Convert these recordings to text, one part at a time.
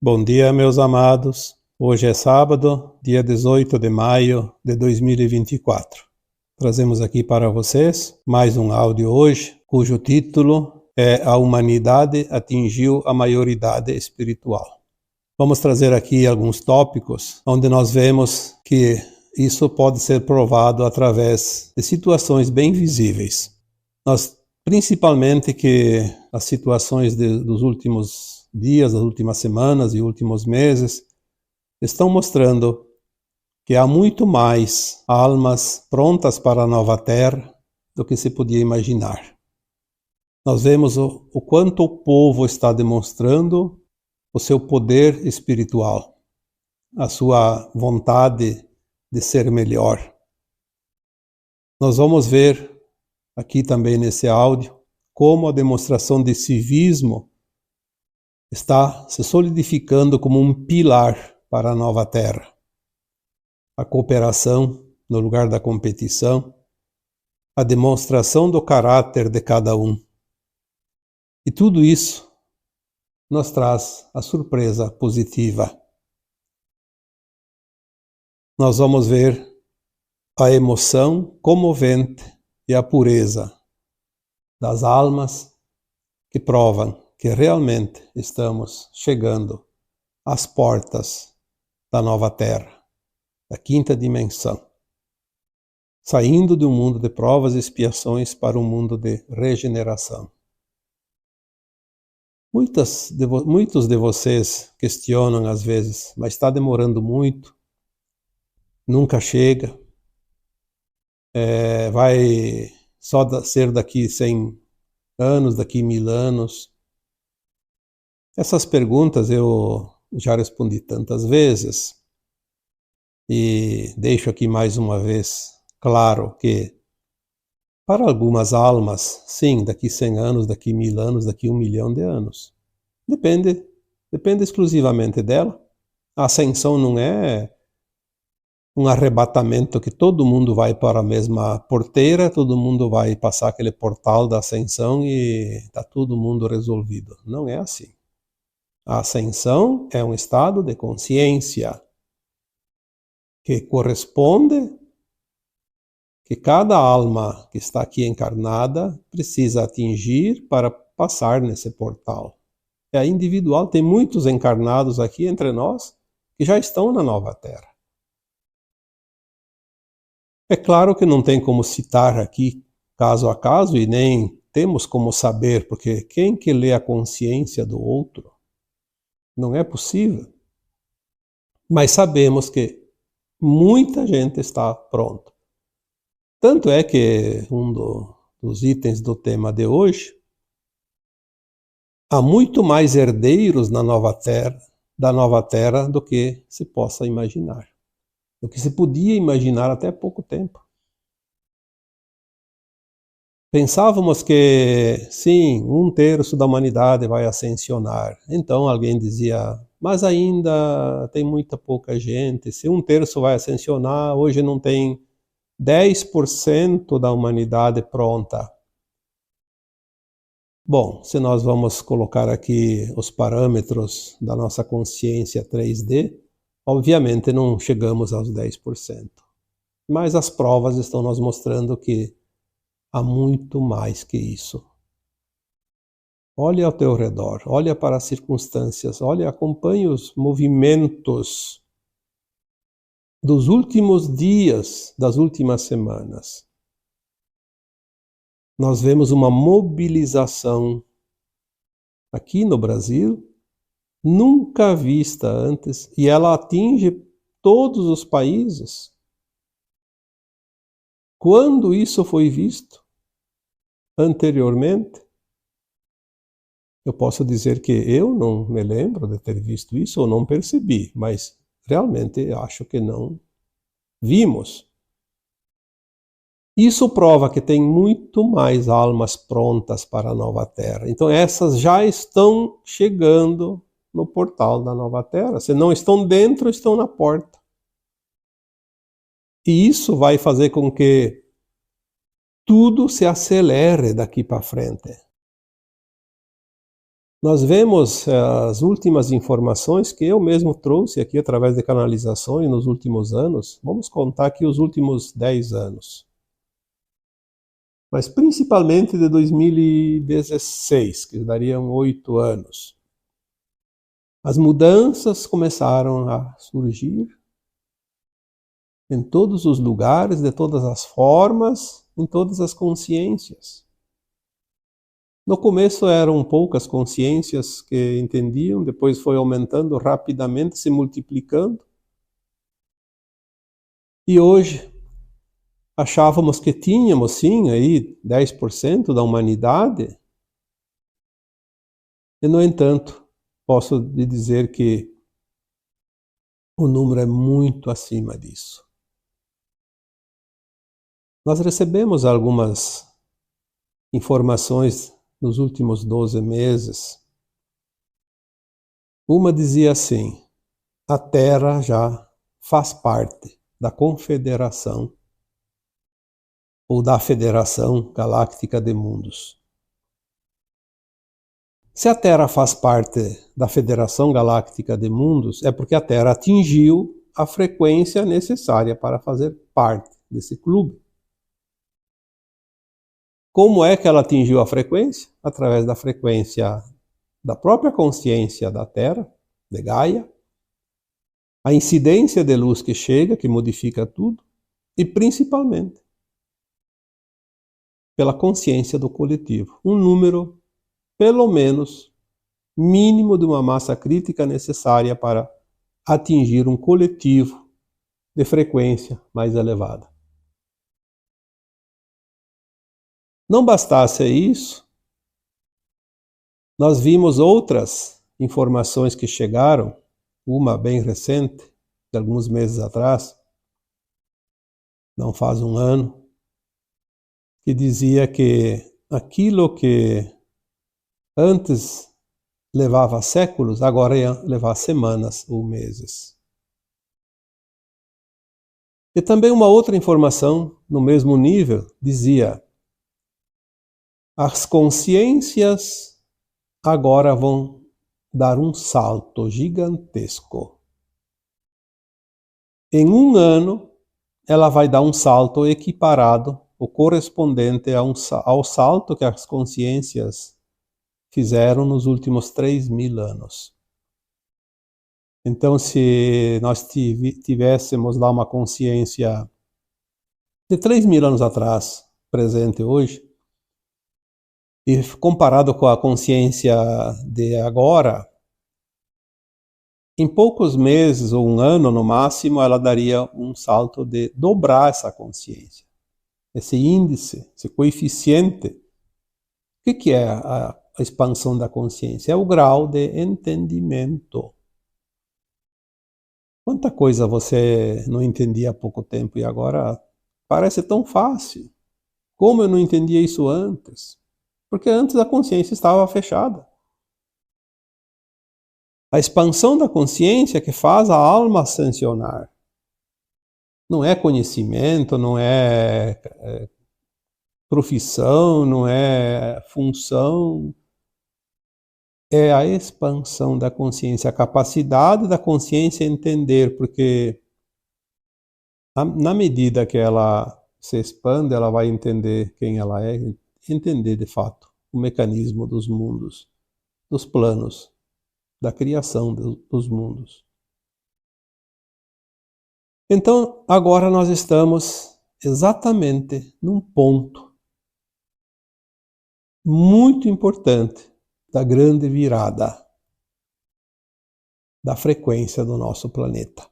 Bom dia, meus amados. Hoje é sábado, dia 18 de maio de 2024. Trazemos aqui para vocês mais um áudio hoje, cujo título é A Humanidade Atingiu a Maioridade Espiritual. Vamos trazer aqui alguns tópicos onde nós vemos que isso pode ser provado através de situações bem visíveis. Principalmente que as situações dos últimos dias, das últimas semanas e últimos meses estão mostrando que há muito mais almas prontas para a nova terra do que se podia imaginar. Nós vemos o quanto o povo está demonstrando o seu poder espiritual, a sua vontade de ser melhor. Nós vamos ver aqui também nesse áudio como a demonstração de civismo está se solidificando como um pilar para a nova terra. A cooperação no lugar da competição, a demonstração do caráter de cada um. E tudo isso nos traz a surpresa positiva. Nós vamos ver a emoção comovente e a pureza das almas que provam que realmente estamos chegando às portas da nova terra, da quinta dimensão, saindo de um mundo de provas e expiações para um mundo de regeneração. Muitos de vocês questionam às vezes, mas está demorando muito, nunca chega, vai só ser daqui 100 anos, daqui 1000 anos. Essas perguntas eu já respondi tantas vezes e deixo aqui mais uma vez claro que para algumas almas, sim, daqui 100 anos, daqui 1000 anos, daqui 1 milhão de anos. Depende exclusivamente dela. A ascensão não é um arrebatamento que todo mundo vai para a mesma porteira, todo mundo vai passar aquele portal da ascensão e está todo mundo resolvido. Não é assim. A ascensão é um estado de consciência que corresponde que cada alma que está aqui encarnada precisa atingir para passar nesse portal. É individual, tem muitos encarnados aqui entre nós que já estão na nova terra. É claro que não tem como citar aqui caso a caso e nem temos como saber, porque quem que lê a consciência do outro? Não é possível. Mas sabemos que muita gente está pronta. Tanto é que dos itens do tema de hoje, há muito mais herdeiros da nova terra do que se possa imaginar, do que se podia imaginar até pouco tempo. Pensávamos que, sim, 1/3 da humanidade vai ascensionar. Então alguém dizia, mas ainda tem muita pouca gente. Se 1/3 vai ascensionar, hoje não tem 10% da humanidade pronta. Bom, se nós vamos colocar aqui os parâmetros da nossa consciência 3D, obviamente não chegamos aos 10%. Mas as provas estão nos mostrando que há muito mais que isso. Olha ao teu redor, olha para as circunstâncias, acompanhe os movimentos dos últimos dias, das últimas semanas. Nós vemos uma mobilização aqui no Brasil, nunca vista antes, e ela atinge todos os países. Quando isso foi visto anteriormente? Eu posso dizer que eu não me lembro de ter visto isso ou não percebi, mas realmente acho que não vimos. Isso prova que tem muito mais almas prontas para a nova terra. Então essas já estão chegando no portal da nova terra. Se não estão dentro, estão na porta. E isso vai fazer com que tudo se acelere daqui para frente. Nós vemos as últimas informações que eu mesmo trouxe aqui através de canalizações nos últimos anos. Vamos contar aqui os últimos 10 anos. Mas principalmente de 2016, que dariam 8 anos. As mudanças começaram a surgir em todos os lugares, de todas as formas, em todas as consciências. No começo eram poucas consciências que entendiam, depois foi aumentando rapidamente, se multiplicando. E hoje achávamos que tínhamos sim aí 10% da humanidade. E no entanto, posso lhe dizer que o número é muito acima disso. Nós recebemos algumas informações nos últimos 12 meses. Uma dizia assim: a Terra já faz parte da Confederação ou da Federação Galáctica de Mundos. Se a Terra faz parte da Federação Galáctica de Mundos, é porque a Terra atingiu a frequência necessária para fazer parte desse clube. Como é que ela atingiu a frequência? Através da frequência da própria consciência da Terra, de Gaia, a incidência de luz que chega, que modifica tudo, e principalmente pela consciência do coletivo. Um número, pelo menos, mínimo de uma massa crítica necessária para atingir um coletivo de frequência mais elevada. Não bastasse isso, nós vimos outras informações que chegaram, uma bem recente, de alguns meses atrás, não faz um ano, que dizia que aquilo que antes levava séculos, agora ia levar semanas ou meses. E também uma outra informação, no mesmo nível, dizia: as consciências agora vão dar um salto gigantesco. Em um ano, ela vai dar um salto equiparado, ou correspondente ao salto que as consciências fizeram nos últimos 3.000 anos. Então, se nós tivéssemos lá uma consciência de 3.000 anos atrás, presente hoje, e comparado com a consciência de agora, em poucos meses ou um ano no máximo, ela daria um salto de dobrar essa consciência. Esse índice, esse coeficiente. O que é a expansão da consciência? É o grau de entendimento. Quanta coisa você não entendia há pouco tempo e agora parece tão fácil. Como eu não entendia isso antes? Porque antes a consciência estava fechada. A expansão da consciência que faz a alma ascensionar. Não é conhecimento, não é profissão, não é função. É a expansão da consciência, a capacidade da consciência entender, porque na medida que ela se expande, ela vai entender quem ela é, entender de fato o mecanismo dos mundos, dos planos, da criação dos mundos. Então, agora nós estamos exatamente num ponto muito importante da grande virada da frequência do nosso planeta.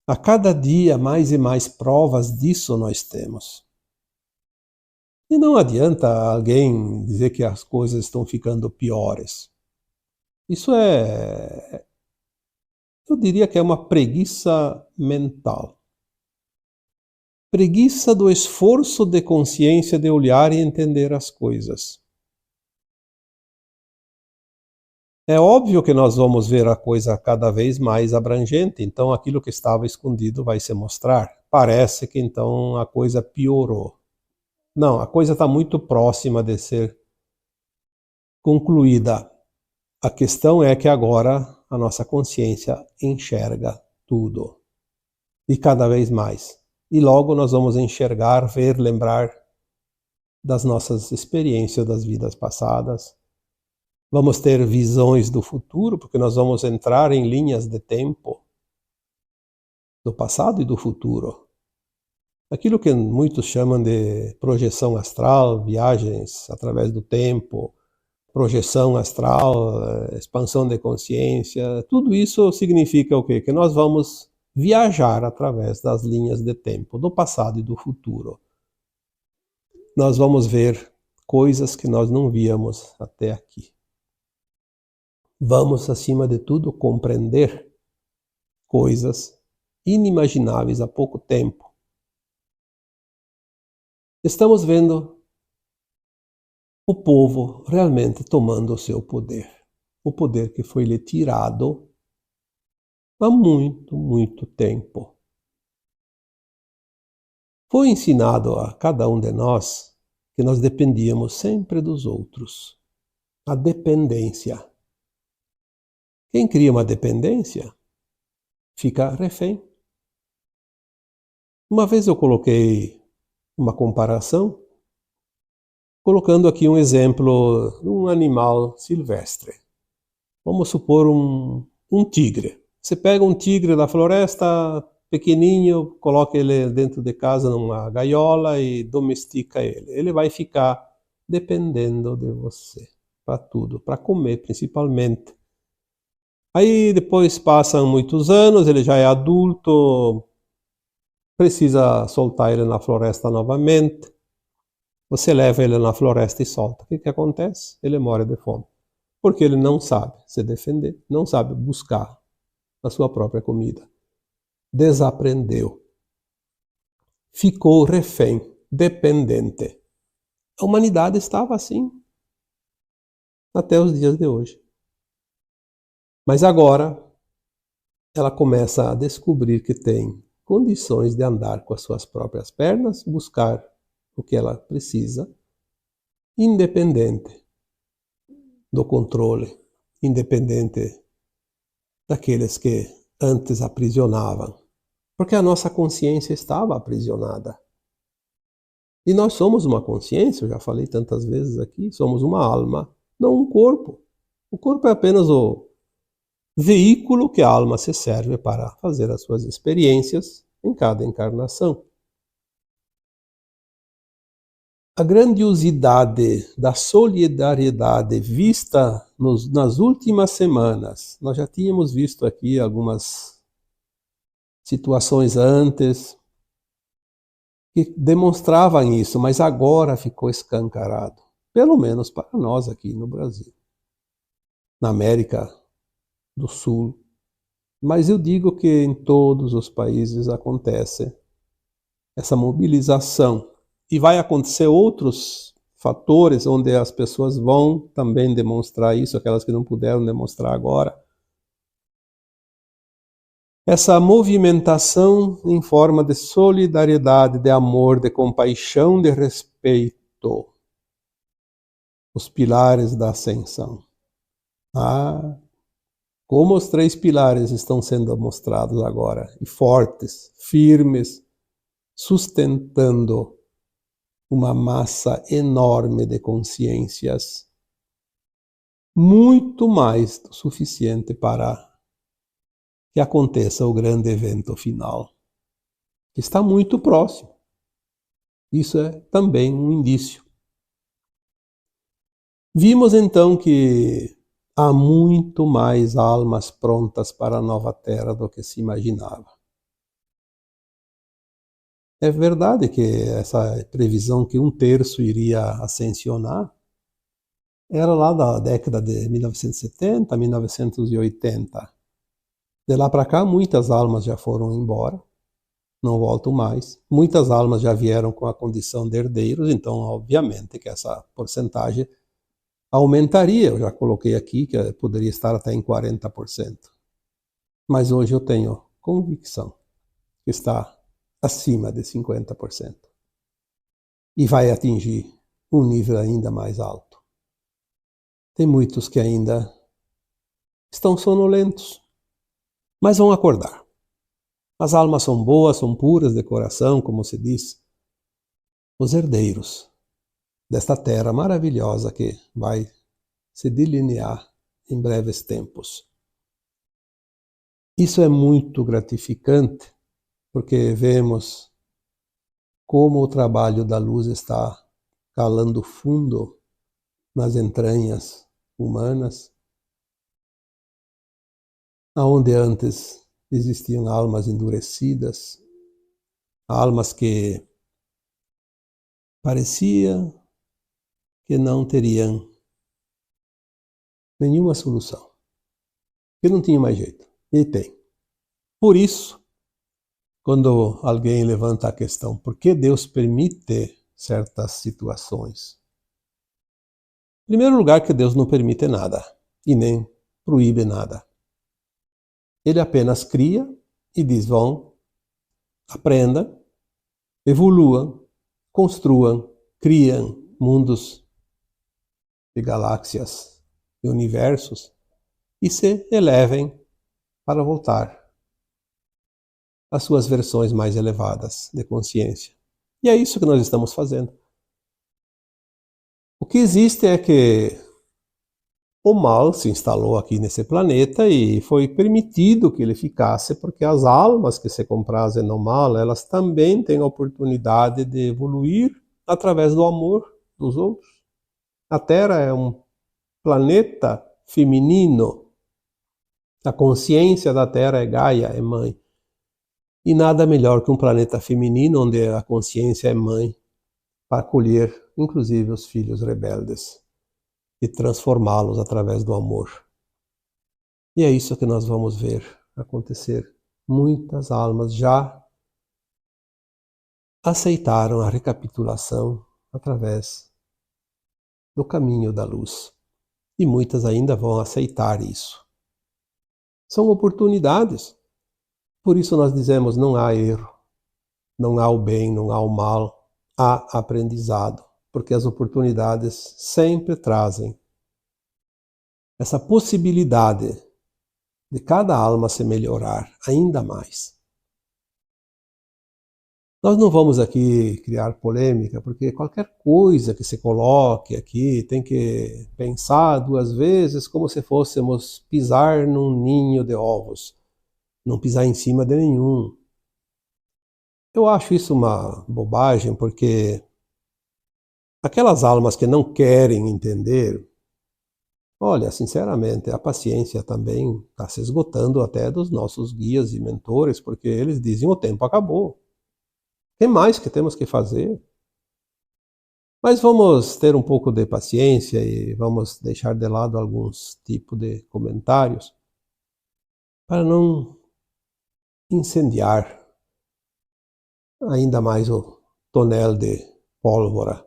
A cada dia, mais e mais provas disso nós temos. E não adianta alguém dizer que as coisas estão ficando piores. Isso eu diria que é uma preguiça mental. Preguiça do esforço de consciência de olhar e entender as coisas. É óbvio que nós vamos ver a coisa cada vez mais abrangente, então aquilo que estava escondido vai se mostrar. Parece que então a coisa piorou. Não, a coisa está muito próxima de ser concluída a questão, é que agora a nossa consciência enxerga tudo, e cada vez mais. E logo nós vamos enxergar, ver, lembrar das nossas experiências das vidas passadas. Vamos ter visões do futuro, porque nós vamos entrar em linhas de tempo do passado e do futuro. Aquilo que muitos chamam de projeção astral, viagens através do tempo, projeção astral, expansão de consciência, tudo isso significa o quê? Que nós vamos viajar através das linhas de tempo do passado e do futuro. Nós vamos ver coisas que nós não víamos até aqui. Vamos, acima de tudo, compreender coisas inimagináveis há pouco tempo. Estamos vendo o povo realmente tomando o seu poder. O poder que foi lhe tirado há muito, muito tempo. Foi ensinado a cada um de nós que nós dependíamos sempre dos outros. A dependência. Quem cria uma dependência fica refém. Uma vez eu coloquei uma comparação, colocando aqui um exemplo de um animal silvestre. Vamos supor um tigre. Você pega um tigre da floresta, pequenininho, coloca ele dentro de casa numa gaiola e domestica ele. Ele vai ficar dependendo de você para tudo, para comer principalmente. Aí depois passam muitos anos, ele já é adulto, precisa soltar ele na floresta novamente. Você leva ele na floresta e solta. O que acontece? Ele morre de fome. Porque ele não sabe se defender, não sabe buscar a sua própria comida. Desaprendeu. Ficou refém, dependente. A humanidade estava assim até os dias de hoje. Mas agora ela começa a descobrir que tem condições de andar com as suas próprias pernas, buscar o que ela precisa, independente do controle, independente daqueles que antes aprisionavam. Porque a nossa consciência estava aprisionada. E nós somos uma consciência, eu já falei tantas vezes aqui, somos uma alma, não um corpo. O corpo é apenas o veículo que a alma se serve para fazer as suas experiências em cada encarnação. A grandiosidade da solidariedade vista nas últimas semanas, nós já tínhamos visto aqui algumas situações antes que demonstravam isso, mas agora ficou escancarado, pelo menos para nós aqui no Brasil, na América do Sul. Mas eu digo que em todos os países acontece essa mobilização. E vai acontecer outros fatores onde as pessoas vão também demonstrar isso, aquelas que não puderam demonstrar agora. Essa movimentação em forma de solidariedade, de amor, de compaixão, de respeito. Os pilares da ascensão. Como os 3 pilares estão sendo mostrados agora, e fortes, firmes, sustentando uma massa enorme de consciências, muito mais do suficiente para que aconteça o grande evento final, que está muito próximo. Isso é também um indício. Vimos então que há muito mais almas prontas para a nova Terra do que se imaginava. É verdade que essa previsão que 1/3 iria ascensionar era lá da década de 1970, 1980. De lá para cá, muitas almas já foram embora, não voltam mais. Muitas almas já vieram com a condição de herdeiros, então, obviamente, que essa porcentagem aumentaria. Eu já coloquei aqui que poderia estar até em 40%. Mas hoje eu tenho convicção que está acima de 50%. E vai atingir um nível ainda mais alto. Tem muitos que ainda estão sonolentos, mas vão acordar. As almas são boas, são puras de coração, como se diz. Os herdeiros desta terra maravilhosa que vai se delinear em breves tempos. Isso é muito gratificante, porque vemos como o trabalho da luz está calando fundo nas entranhas humanas, aonde antes existiam almas endurecidas, almas que parecia que não teriam nenhuma solução, que não tinha mais jeito. E tem. Por isso, quando alguém levanta a questão, por que Deus permite certas situações? Em primeiro lugar, que Deus não permite nada e nem proíbe nada. Ele apenas cria e diz: vão, aprenda, evoluam, construam, criam mundos de galáxias e universos e se elevem para voltar às suas versões mais elevadas de consciência. E é isso que nós estamos fazendo. O que existe é que o mal se instalou aqui nesse planeta e foi permitido que ele ficasse, porque as almas que se comprazem no mal, elas também têm a oportunidade de evoluir através do amor dos outros. A Terra é um planeta feminino. A consciência da Terra é Gaia, é mãe. E nada melhor que um planeta feminino onde a consciência é mãe para acolher, inclusive, os filhos rebeldes e transformá-los através do amor. E é isso que nós vamos ver acontecer. Muitas almas já aceitaram a recapitulação através do caminho da luz. E muitas ainda vão aceitar isso. São oportunidades. Por isso nós dizemos: não há erro, não há o bem, não há o mal, há aprendizado. Porque as oportunidades sempre trazem essa possibilidade de cada alma se melhorar ainda mais. Nós não vamos aqui criar polêmica, porque qualquer coisa que se coloque aqui tem que pensar duas vezes, como se fôssemos pisar num ninho de ovos, não pisar em cima de nenhum. Eu acho isso uma bobagem, porque aquelas almas que não querem entender, olha, sinceramente, a paciência também está se esgotando até dos nossos guias e mentores, porque eles dizem: o tempo acabou. O que mais que temos que fazer? Mas vamos ter um pouco de paciência e vamos deixar de lado alguns tipos de comentários para não incendiar ainda mais o tonel de pólvora.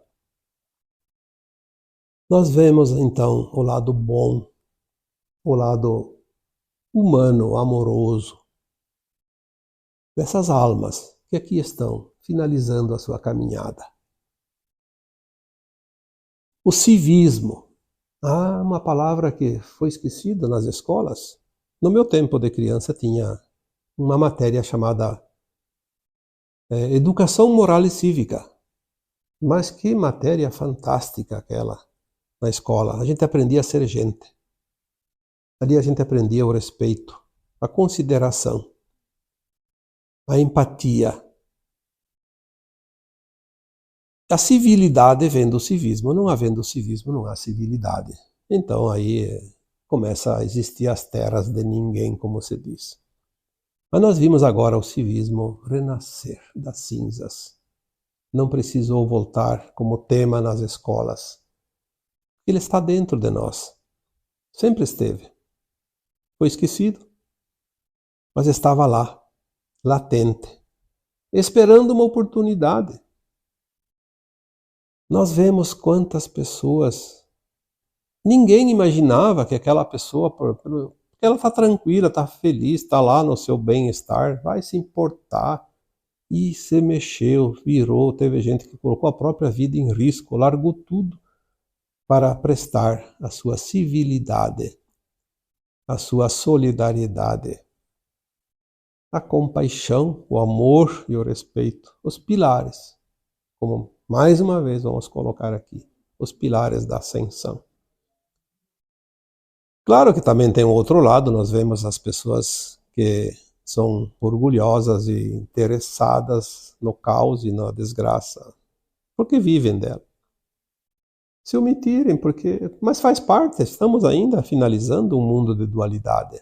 Nós vemos então o lado bom, o lado humano, amoroso dessas almas que aqui estão finalizando a sua caminhada. O civismo. Uma palavra que foi esquecida nas escolas. No meu tempo de criança tinha uma matéria chamada Educação Moral e Cívica. Mas que matéria fantástica aquela na escola. A gente aprendia a ser gente. Ali a gente aprendia o respeito, a consideração, a empatia. A civilidade vem do civismo. Não havendo civismo, não há civilidade. Então aí começa a existir as terras de ninguém, como se diz. Mas nós vimos agora o civismo renascer das cinzas. Não precisou voltar como tema nas escolas. Ele está dentro de nós. Sempre esteve. Foi esquecido, mas estava lá, latente, esperando uma oportunidade. Nós vemos quantas pessoas, ninguém imaginava que aquela pessoa, porque ela está tranquila, está feliz, está lá no seu bem-estar, vai se importar. E se mexeu, virou, teve gente que colocou a própria vida em risco, largou tudo para prestar a sua civilidade, a sua solidariedade, a compaixão, o amor e o respeito, os pilares, como mais uma vez vamos colocar aqui, os pilares da ascensão. Claro que também tem o outro lado, nós vemos as pessoas que são orgulhosas e interessadas no caos e na desgraça, porque vivem dela. Se omitirem, mas faz parte, estamos ainda finalizando um mundo de dualidade.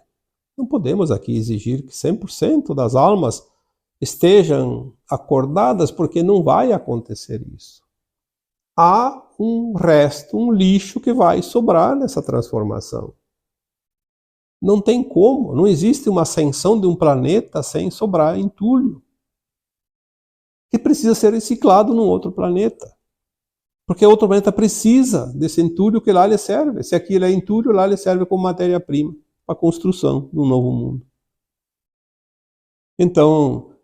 Não podemos aqui exigir que 100% das almas estejam acordadas, porque não vai acontecer isso. Há um resto, um lixo que vai sobrar nessa transformação. Não tem como, não existe uma ascensão de um planeta sem sobrar entulho, que precisa ser reciclado num outro planeta. Porque outro planeta precisa desse entulho que lá lhe serve. Se aquilo é entulho, lá lhe serve como matéria-prima para a construção de um novo mundo. Então,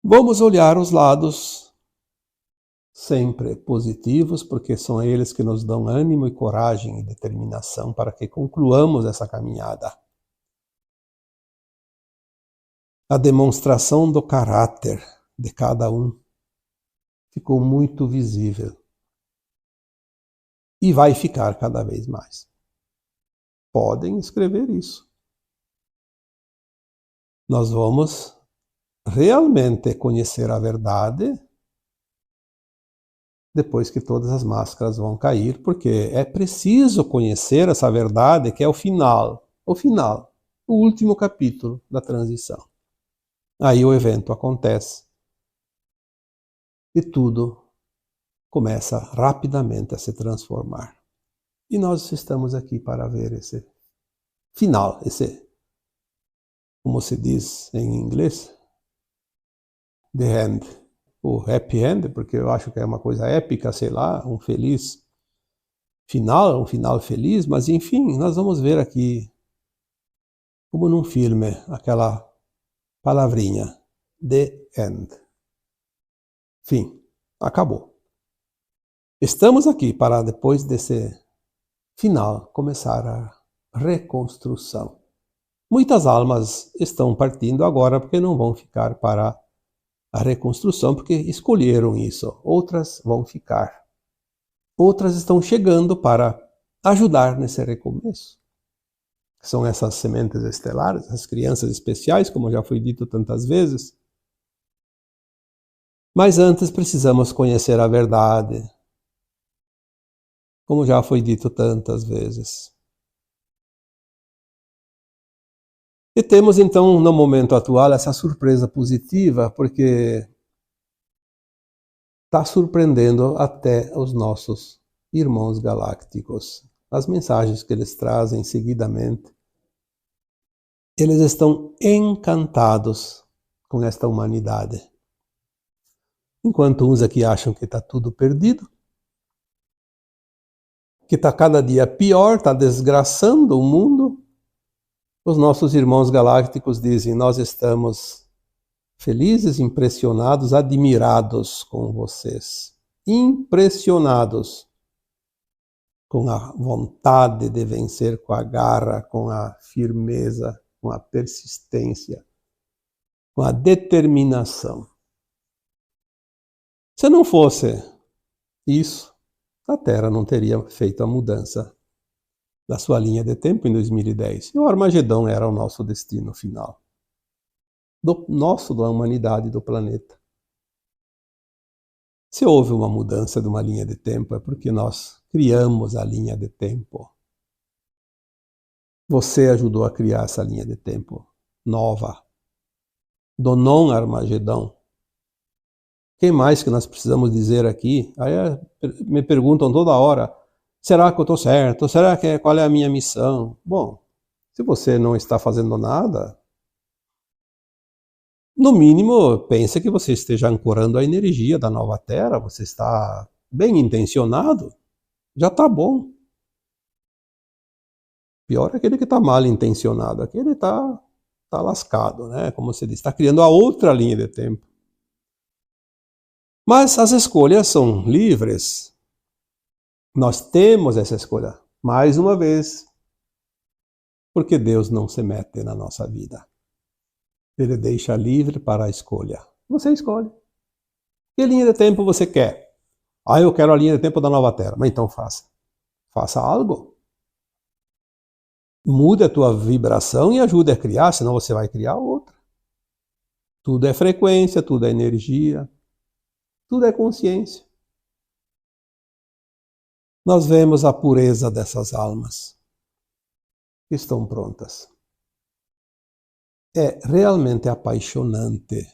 vamos olhar os lados sempre positivos, porque são eles que nos dão ânimo e coragem e determinação para que concluamos essa caminhada. A demonstração do caráter de cada um ficou muito visível e vai ficar cada vez mais. Podem escrever isso. Nós vamos realmente conhecer a verdade depois que todas as máscaras vão cair, porque é preciso conhecer essa verdade que é o final, o último capítulo da transição. Aí o evento acontece e tudo começa rapidamente a se transformar. E nós estamos aqui para ver esse final, como se diz em inglês, the end, o happy end, porque eu acho que é uma coisa épica, sei lá, um feliz final, um final feliz, mas enfim, nós vamos ver aqui, como num filme, aquela palavrinha, the end. Fim, acabou. Estamos aqui para, depois desse final, começar a reconstrução. Muitas almas estão partindo agora porque não vão ficar para a reconstrução, porque escolheram isso. Outras vão ficar. Outras estão chegando para ajudar nesse recomeço. São essas sementes estelares, as crianças especiais, como já foi dito tantas vezes. Mas antes precisamos conhecer a verdade, como já foi dito tantas vezes. E temos então, no momento atual, essa surpresa positiva, porque está surpreendendo até os nossos irmãos galácticos. As mensagens que eles trazem seguidamente, eles estão encantados com esta humanidade. Enquanto uns aqui acham que está tudo perdido, que está cada dia pior, está desgraçando o mundo, os nossos irmãos galácticos dizem: nós estamos felizes, impressionados, admirados com vocês. Impressionados com a vontade de vencer, com a garra, com a firmeza, com a persistência, com a determinação. Se não fosse isso, a Terra não teria feito a mudança da sua linha de tempo em 2010. E o Armagedão era o nosso destino final. Da humanidade, do planeta. Se houve uma mudança de uma linha de tempo, é porque nós criamos a linha de tempo. Você ajudou a criar essa linha de tempo nova, do não-Armagedão. Quem mais que nós precisamos dizer aqui? Aí me perguntam toda hora, será que eu estou certo? Qual é a minha missão? Bom, se você não está fazendo nada, no mínimo, pense que você esteja ancorando a energia da nova Terra, você está bem intencionado, já está bom. Pior é aquele que está mal intencionado, aquele está lascado, né? Como você diz, está criando a outra linha de tempo. Mas as escolhas são livres. Nós temos essa escolha. Mais uma vez, porque Deus não se mete na nossa vida. Ele deixa livre para a escolha. Você escolhe. Que linha de tempo você quer? Ah, eu quero a linha de tempo da nova terra. Mas então faça. Faça algo. Mude a tua vibração e ajude a criar, senão você vai criar outra. Tudo é frequência, tudo é energia, tudo é consciência. Nós vemos a pureza dessas almas que estão prontas. É realmente apaixonante,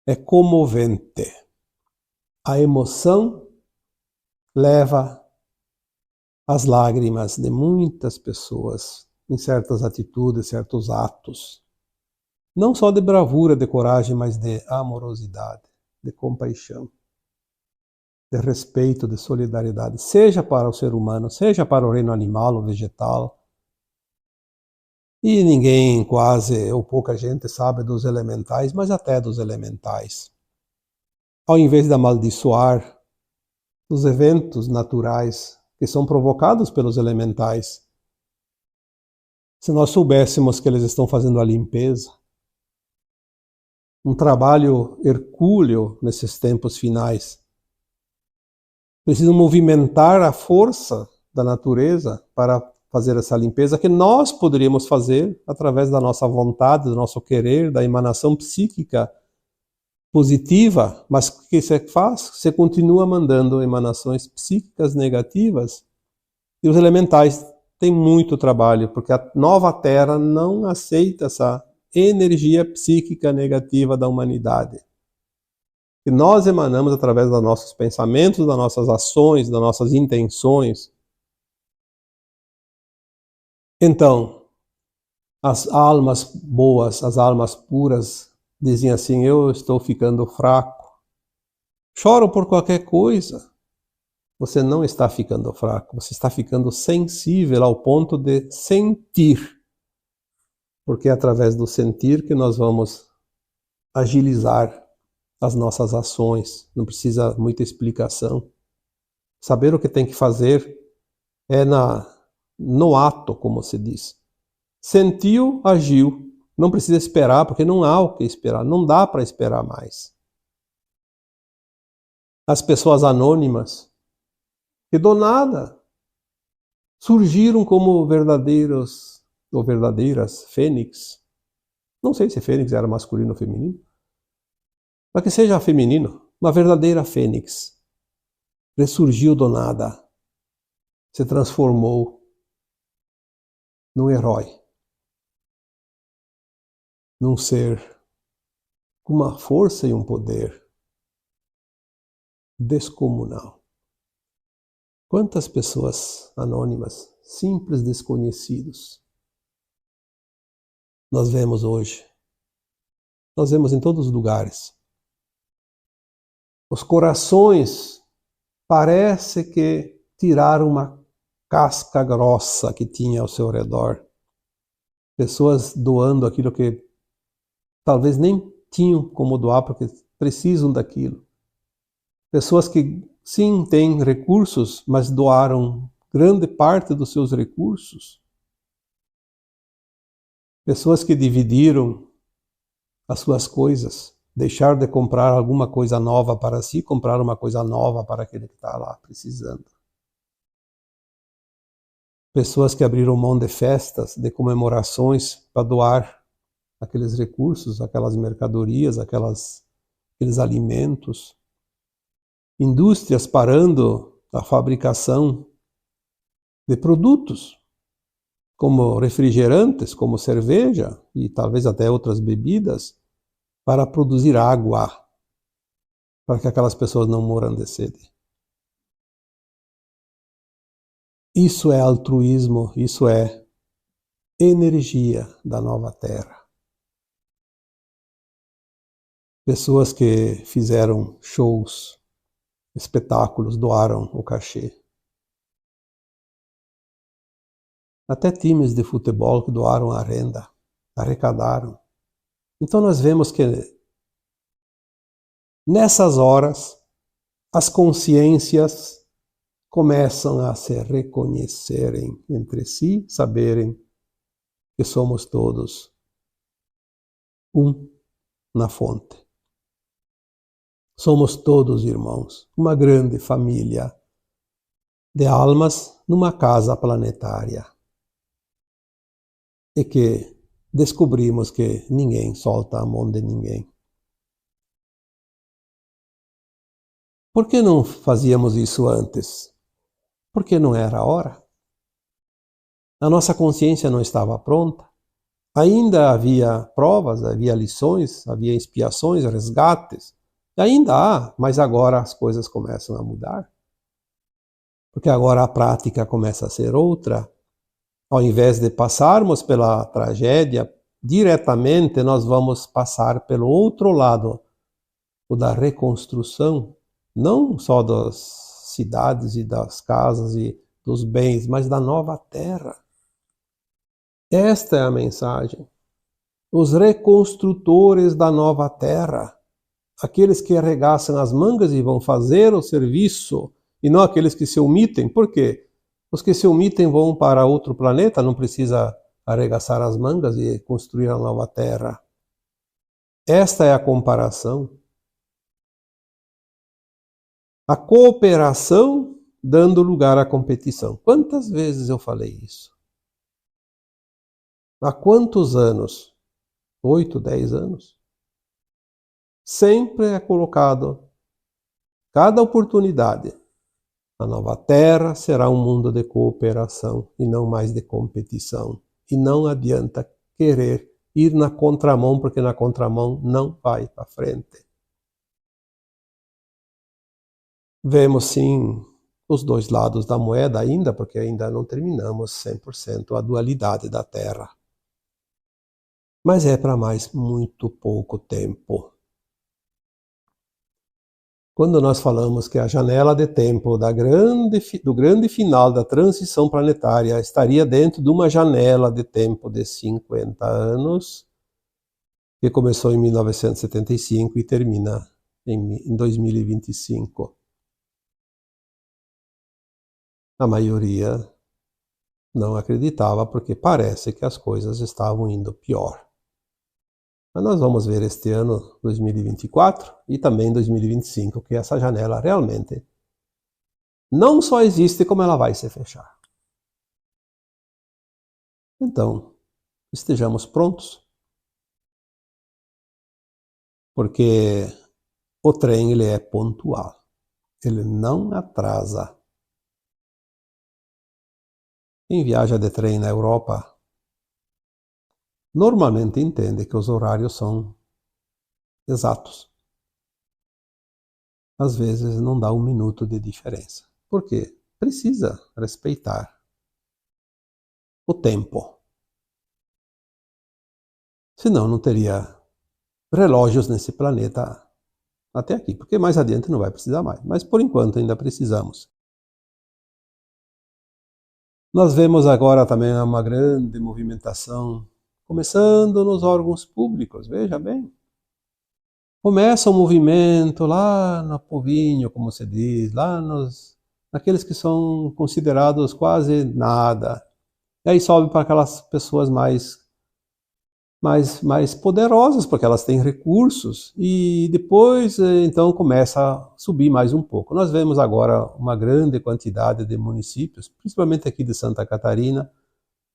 é comovente. A emoção leva às lágrimas de muitas pessoas em certas atitudes, certos atos. Não só de bravura, de coragem, mas de amorosidade, de compaixão, de respeito, de solidariedade, seja para o ser humano, seja para o reino animal ou vegetal. E ninguém, quase, ou pouca gente sabe dos elementais, mas até dos elementais. Ao invés de amaldiçoar os eventos naturais que são provocados pelos elementais, se nós soubéssemos que eles estão fazendo a limpeza, um trabalho hercúleo nesses tempos finais, precisam movimentar a força da natureza para fazer essa limpeza que nós poderíamos fazer através da nossa vontade, do nosso querer, da emanação psíquica positiva, mas o que você faz? Você continua mandando emanações psíquicas negativas e os elementais têm muito trabalho, porque a nova Terra não aceita essa energia psíquica negativa da humanidade. Que nós emanamos através dos nossos pensamentos, das nossas ações, das nossas intenções. Então, as almas boas, as almas puras, dizem assim: eu estou ficando fraco. Choro por qualquer coisa. Você não está ficando fraco, você está ficando sensível ao ponto de sentir. Porque é através do sentir que nós vamos agilizar as nossas ações. Não precisa muita explicação. Saber o que tem que fazer é no ato, como se diz. Sentiu, agiu. Não precisa esperar, porque não há o que esperar. Não dá para esperar mais. As pessoas anônimas, que do nada surgiram como verdadeiros ou verdadeiras fênix. Não sei se fênix era masculino ou feminino. Mas que seja feminino, uma verdadeira fênix. Ressurgiu do nada. Se transformou num herói. Num ser com uma força e um poder descomunal. Quantas pessoas anônimas, simples desconhecidos, nós vemos hoje. Nós vemos em todos os lugares. Os corações parece que tiraram uma casca grossa que tinha ao seu redor. Pessoas doando aquilo que talvez nem tinham como doar porque precisam daquilo. Pessoas que sim têm recursos, mas doaram grande parte dos seus recursos. Pessoas que dividiram as suas coisas, deixaram de comprar alguma coisa nova para si, compraram uma coisa nova para aquele que está lá precisando. Pessoas que abriram mão de festas, de comemorações para doar aqueles recursos, aquelas mercadorias, aqueles alimentos. Indústrias parando a fabricação de produtos, como refrigerantes, como cerveja e talvez até outras bebidas, para produzir água, para que aquelas pessoas não morram de sede. Isso é altruísmo, isso é energia da nova Terra. Pessoas que fizeram shows, espetáculos, doaram o cachê. Até times de futebol que doaram a renda, arrecadaram. Então nós vemos que nessas horas as consciências começam a se reconhecerem entre si, saberem que somos todos um na fonte. Somos todos irmãos, uma grande família de almas numa casa planetária. E que descobrimos que ninguém solta a mão de ninguém. Por que não fazíamos isso antes? Porque não era a hora. A nossa consciência não estava pronta. Ainda havia provas, havia lições, havia expiações, resgates. E ainda há, mas agora as coisas começam a mudar. Porque agora a prática começa a ser outra. Ao invés de passarmos pela tragédia diretamente, nós vamos passar pelo outro lado, o da reconstrução, não só das cidades e das casas e dos bens, mas da nova terra. Esta é a mensagem. Os reconstrutores da nova terra, aqueles que arregaçam as mangas e vão fazer o serviço, e não aqueles que se omitem. Por quê? Os que se omitem vão para outro planeta, não precisa arregaçar as mangas e construir a nova terra. Esta é a comparação. A cooperação dando lugar à competição. Quantas vezes eu falei isso? Há quantos anos? 8, 10 anos? Sempre é colocado, cada oportunidade, a nova terra será um mundo de cooperação e não mais de competição. E não adianta querer ir na contramão, porque na contramão não vai para frente. Vemos sim os dois lados da moeda ainda, porque ainda não terminamos 100% a dualidade da Terra. Mas é para mais muito pouco tempo. Quando nós falamos que a janela de tempo do grande final da transição planetária estaria dentro de uma janela de tempo de 50 anos, que começou em 1975 e termina em 2025. A maioria não acreditava, porque parece que as coisas estavam indo pior. Mas nós vamos ver este ano, 2024, e também 2025, que essa janela realmente não só existe, como ela vai se fechar. Então, estejamos prontos, porque o trem ele é pontual, ele não atrasa. Quem viaja de trem na Europa normalmente entende que os horários são exatos. Às vezes não dá um minuto de diferença. Por quê? Precisa respeitar o tempo. Senão não teria relógios nesse planeta até aqui, porque mais adiante não vai precisar mais. Mas por enquanto ainda precisamos. Nós vemos agora também uma grande movimentação começando nos órgãos públicos, veja bem. Começa o movimento lá no povinho, como se diz, lá naqueles que são considerados quase nada. E aí sobe para aquelas pessoas mais poderosas, porque elas têm recursos, e depois então começa a subir mais um pouco. Nós vemos agora uma grande quantidade de municípios, principalmente aqui de Santa Catarina,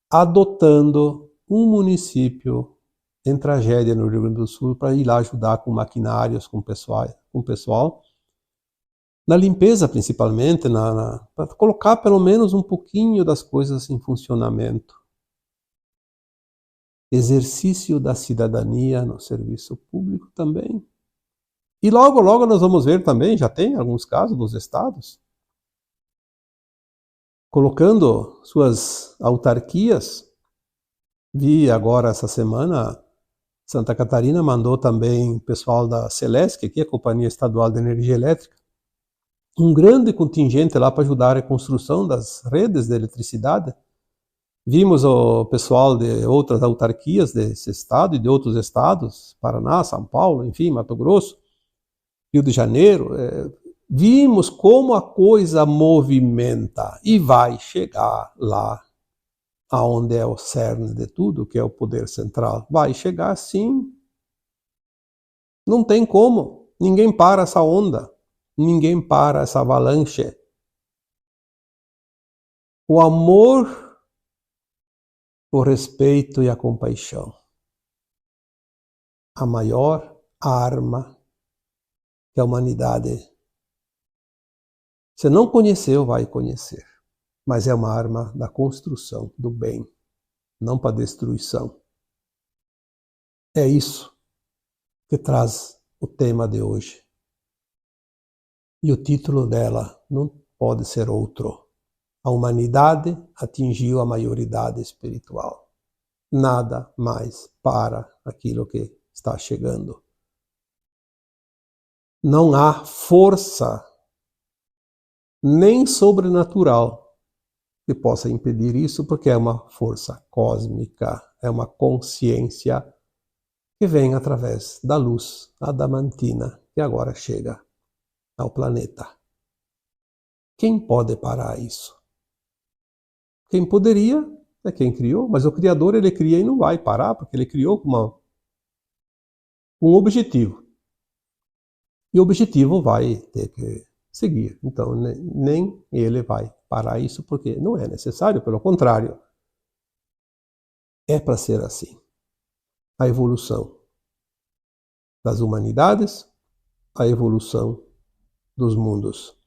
adotando um município em tragédia no Rio Grande do Sul para ir lá ajudar com maquinários, com pessoal, na limpeza principalmente, para colocar pelo menos um pouquinho das coisas em funcionamento. Exercício da cidadania no serviço público também. E logo, logo nós vamos ver também, já tem alguns casos dos estados, colocando suas autarquias. Vi agora essa semana, Santa Catarina mandou também pessoal da Celesc, que é a Companhia Estadual de Energia Elétrica, um grande contingente lá para ajudar a construção das redes de eletricidade. Vimos o pessoal de outras autarquias desse estado e de outros estados, Paraná, São Paulo, enfim, Mato Grosso, Rio de Janeiro, vimos como a coisa movimenta e vai chegar lá aonde é o cerne de tudo, que é o poder central. Vai chegar sim. Não tem como. Ninguém para essa onda. Ninguém para essa avalanche. O amor, o respeito e a compaixão. A maior arma que a humanidade, se não conheceu, vai conhecer. Mas é uma arma da construção do bem, não para destruição. É isso que traz o tema de hoje. E o título dela não pode ser outro. A humanidade atingiu a maioridade espiritual. Nada mais para aquilo que está chegando. Não há força nem sobrenatural que possa impedir isso, porque é uma força cósmica, é uma consciência que vem através da luz adamantina que agora chega ao planeta. Quem pode parar isso? Quem poderia é quem criou, mas o Criador ele cria e não vai parar, porque ele criou com um objetivo. E o objetivo vai ter que seguir. Então, nem ele vai parar isso, porque não é necessário, pelo contrário. É para ser assim. A evolução das humanidades, a evolução dos mundos.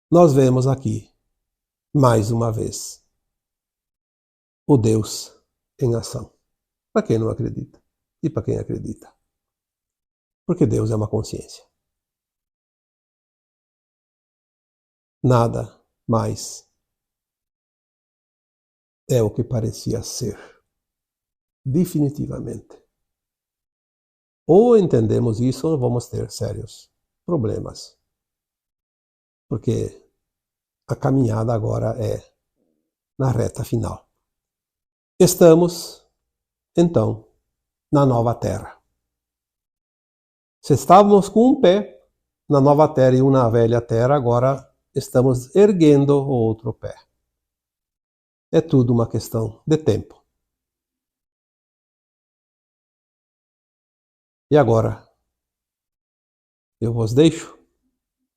Nós vemos aqui, mais uma vez, o Deus em ação. Para quem não acredita e para quem acredita. Porque Deus é uma consciência. Nada mais é o que parecia ser. Definitivamente. Ou entendemos isso ou vamos ter sérios problemas. Porque a caminhada agora é na reta final. Estamos, então, na nova terra. Se estávamos com um pé na nova terra e um na velha terra, agora estamos erguendo o outro pé. É tudo uma questão de tempo. E agora, eu vos deixo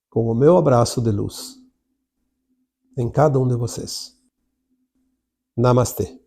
com o meu abraço de luz em cada um de vocês. Namastê.